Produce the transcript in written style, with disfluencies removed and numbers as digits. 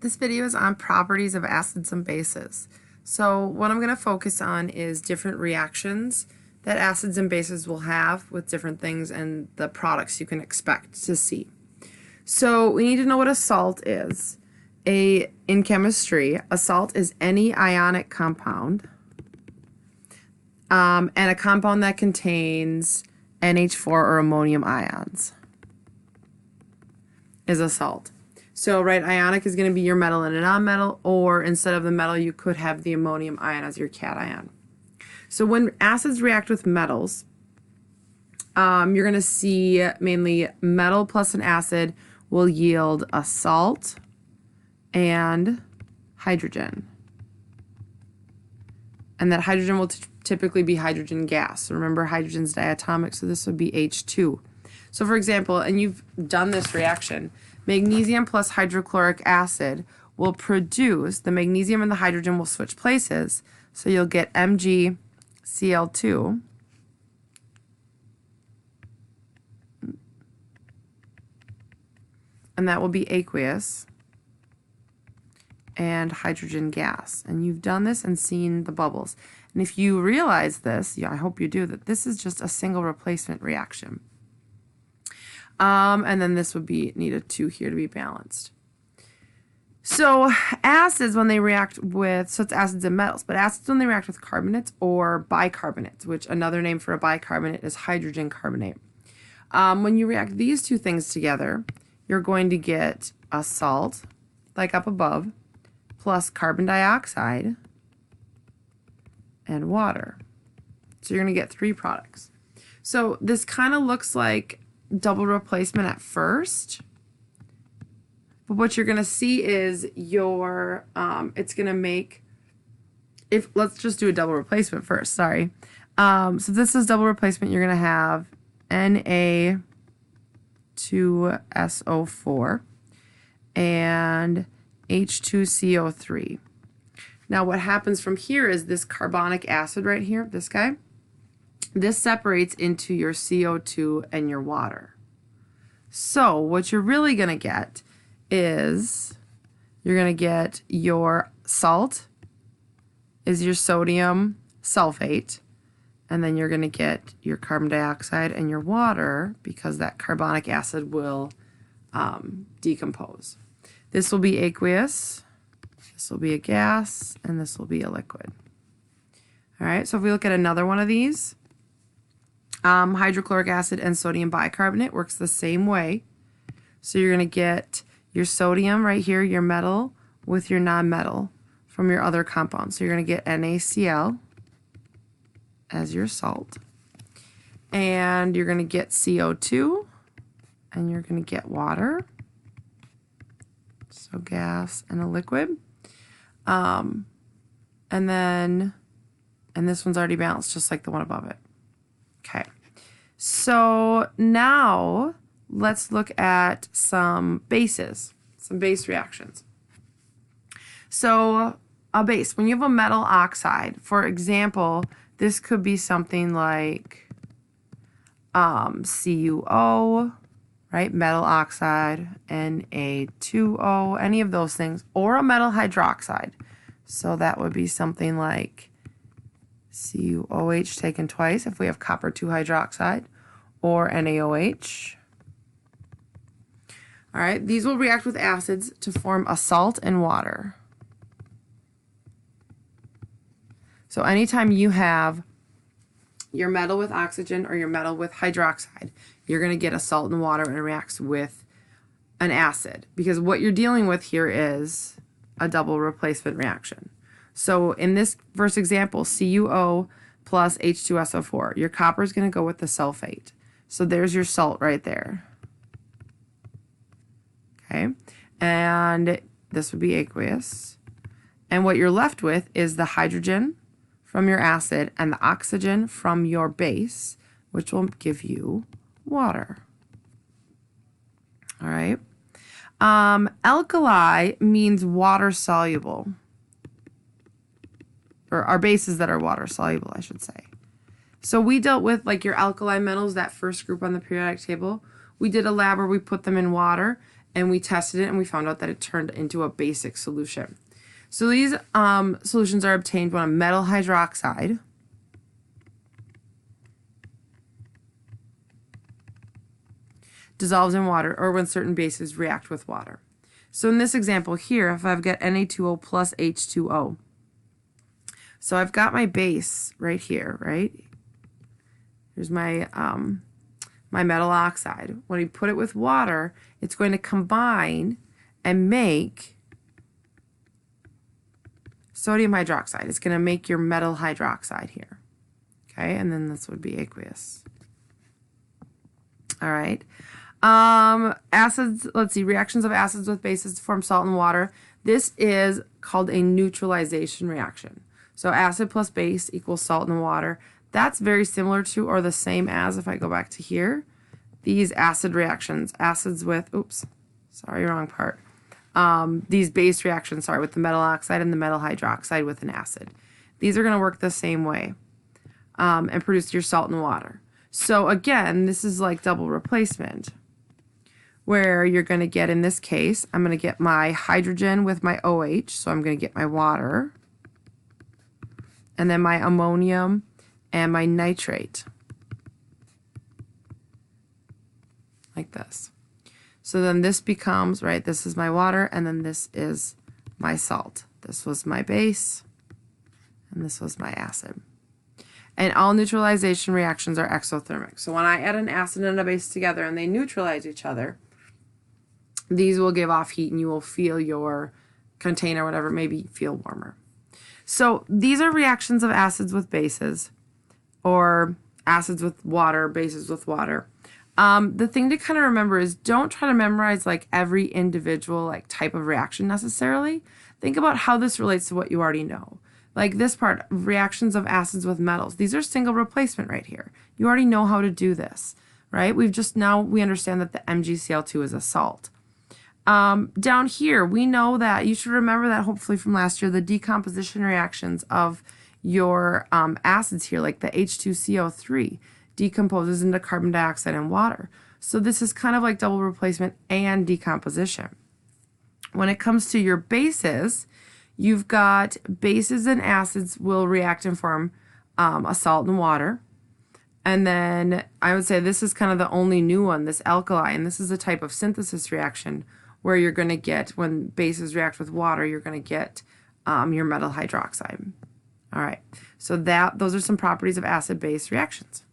This video is on properties of acids and bases. So what I'm going to focus on is different reactions that acids and bases will have with different things and the products you can expect to see. So we need to know what a salt is. In chemistry, a salt is any ionic compound and a compound that contains NH4 or ammonium ions is a salt. So, right, ionic is going to be your metal and a nonmetal, or instead of the metal, you could have the ammonium ion as your cation. So when acids react with metals, you're going to see mainly metal plus an acid will yield a salt and hydrogen. And that hydrogen will typically be hydrogen gas. So remember, hydrogen's diatomic, so this would be H2. So for example, and you've done this reaction, magnesium plus hydrochloric acid will produce, the magnesium and the hydrogen will switch places, so you'll get MgCl2 and that will be aqueous and hydrogen gas. And you've done this and seen the bubbles. And if you realize this, I hope you do, that this is just a single replacement reaction. And then this would be needed 2 here to be balanced. So acids, when they react with, so it's acids and metals, but acids when they react with carbonates or bicarbonates, which another name for a bicarbonate is hydrogen carbonate. When you react these two things together, you're going to get a salt, like up above, plus carbon dioxide and water. So you're going to get 3 products. So this kind of looks like double replacement at first, but what you're going to see is your it's going to make, if let's just do a double replacement first, sorry. So this is double replacement. You're going to have Na2SO4 and H2CO3. Now what happens from here is this carbonic acid right here, this guy, this separates into your CO2 and your water. So what you're really going to get is you're going to get your salt is your sodium sulfate, and then you're going to get your carbon dioxide and your water because that carbonic acid will decompose. This will be aqueous, this will be a gas, and this will be a liquid. All right, so if we look at another one of these, hydrochloric acid and sodium bicarbonate works the same way. So you're going to get your sodium right here, your metal, with your nonmetal from your other compound. So you're going to get NaCl as your salt. And you're going to get CO2, and you're going to get water. So gas and a liquid. And this one's already balanced just like the one above it. Okay, so now let's look at some bases, some base reactions. So a base, when you have a metal oxide, for example, this could be something like CuO, right? Metal oxide, Na2O, any of those things, or a metal hydroxide. So that would be something like CuOH taken twice if we have copper 2 hydroxide, or NaOH. All right, these will react with acids to form a salt and water. So anytime you have your metal with oxygen or your metal with hydroxide, you're going to get a salt and water and it reacts with an acid, because what you're dealing with here is a double replacement reaction. So in this first example, CuO plus H2SO4, your copper is going to go with the sulfate. So there's your salt right there. Okay, and this would be aqueous. And what you're left with is the hydrogen from your acid and the oxygen from your base, which will give you water. All right. Alkali means water soluble. Or our bases that are water soluble, I should say. So we dealt with like your alkali metals, that first group on the periodic table. We did a lab where we put them in water and we tested it and we found out that it turned into a basic solution. So these solutions are obtained when a metal hydroxide dissolves in water or when certain bases react with water. So in this example here, if I've got Na2O plus H2O, so I've got my base right here, right? Here's my my metal oxide. When you put it with water, it's going to combine and make sodium hydroxide. It's going to make your metal hydroxide here. Okay, and then this would be aqueous. All right. Acids, let's see, reactions of acids with bases to form salt and water. This is called a neutralization reaction. So acid plus base equals salt and water. That's very similar to, or the same as, if I go back to here, these acid reactions, acids with, oops, sorry, wrong part. These base reactions, sorry, with the metal oxide and the metal hydroxide with an acid. These are going to work the same way and produce your salt and water. So again, this is like double replacement, where you're going to get, in this case, I'm going to get my hydrogen with my OH, so I'm going to get my water, and then my ammonium and my nitrate, like this. So then this becomes, right, this is my water, and then this is my salt. This was my base, and this was my acid. And all neutralization reactions are exothermic. So when I add an acid and a base together and they neutralize each other, these will give off heat and you will feel your container, whatever, maybe feel warmer. So these are reactions of acids with bases, or acids with water, bases with water. The thing to kind of remember is don't try to memorize like every individual like type of reaction necessarily. Think about how this relates to what you already know. Like this part, reactions of acids with metals. These are single replacement right here. You already know how to do this, right? We understand that the MgCl2 is a salt. Down here, we know that, you should remember that hopefully from last year, the decomposition reactions of your acids here, like the H2CO3, decomposes into carbon dioxide and water. So this is kind of like double replacement and decomposition. When it comes to your bases, you've got bases and acids will react and form a salt and water. And then I would say this is kind of the only new one, this alkali, and this is a type of synthesis reaction where you're going to get, when bases react with water, you're going to get your metal hydroxide. All right, so those are some properties of acid-base reactions.